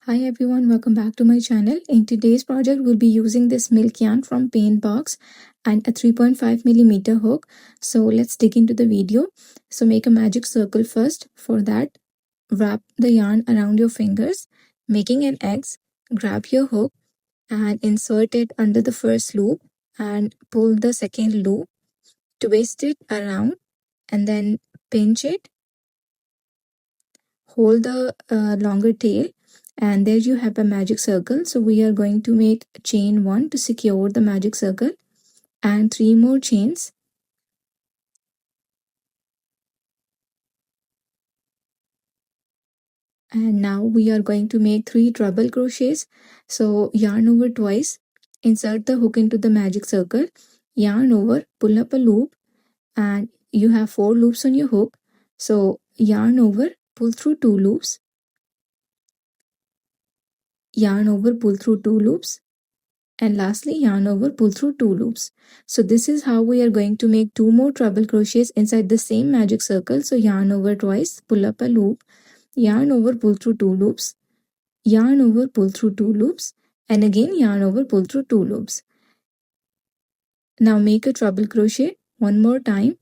Hi everyone, welcome back to my channel. In today's project, we'll be using this milk yarn from Paint Box and a 3.5mm hook. So let's dig into the video. So make a magic circle first. For that, wrap the yarn around your fingers, making an X. Grab your hook and insert it under the first loop and pull the second loop. Twist it around and then pinch it. Hold the longer tail, and there you have a magic circle. So we are going to make chain 1 to secure the magic circle and 3 more chains. And now we are going to make 3 treble crochets. So yarn over twice, insert the hook into the magic circle, yarn over, pull up a loop, and you have 4 loops on your hook. So yarn over, pull through 2 loops, yarn over, pull through 2 loops, and lastly yarn over, pull through 2 loops. So this is how we are going to make 2 more treble crochets inside the same magic circle. So yarn over twice, pull up a loop, yarn over, pull through 2 loops, yarn over, pull through 2 loops, and again yarn over, pull through 2 loops. Now make a treble crochet one more time.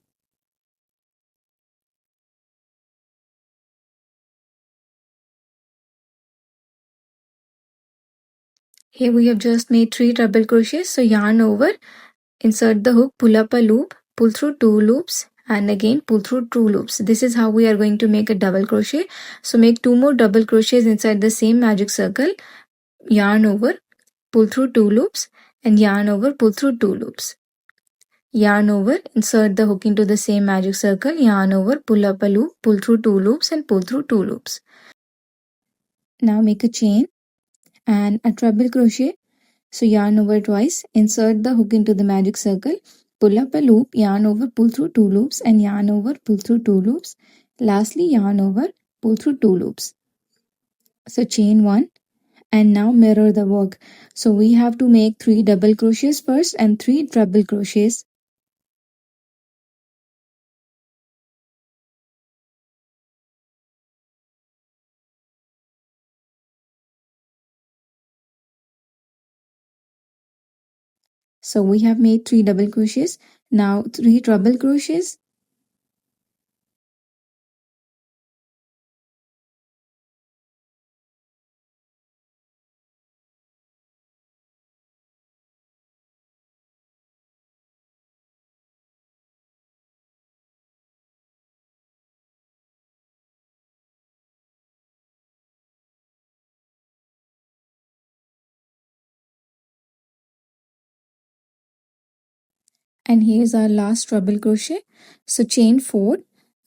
Here we have just made 3 treble crochets. So yarn over, insert the hook, pull up a loop, pull through 2 loops, and again pull through 2 loops. This is how we are going to make a double crochet. So make 2 more double crochets inside the same magic circle, yarn over, pull through 2 loops, and yarn over, pull through 2 loops. Yarn over, insert the hook into the same magic circle, yarn over, pull up a loop, pull through 2 loops, and pull through 2 loops. Now make a chain and a treble crochet. So yarn over twice, insert the hook into the magic circle, pull up a loop, yarn over, pull through 2 loops, and yarn over, pull through 2 loops. Lastly, yarn over, pull through 2 loops. So chain 1, and now mirror the work. So we have to make 3 double crochets first and 3 treble crochets. So we have made 3 double crochets. Now 3 treble crochets. And here's our last treble crochet. So chain 4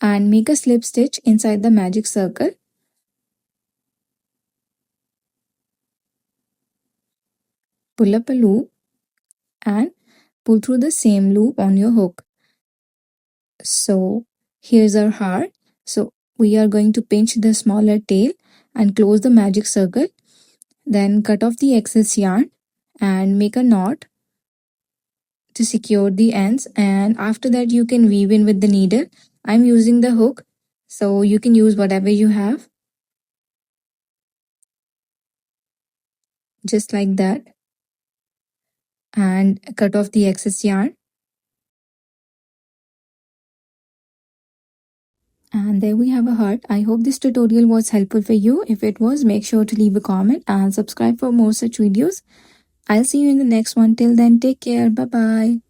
and make a slip stitch inside the magic circle. Pull up a loop and pull through the same loop on your hook. So here's our heart. So we are going to pinch the smaller tail and close the magic circle. Then cut off the excess yarn and make a knot to secure the ends, and after that you can weave in with the needle. I'm using the hook, so you can use whatever you have, just like that, and cut off the excess yarn. And there we have a heart. I hope this tutorial was helpful for you. If it was, make sure to leave a comment and subscribe for more such videos. I'll see you in the next one. Till then, take care. Bye bye.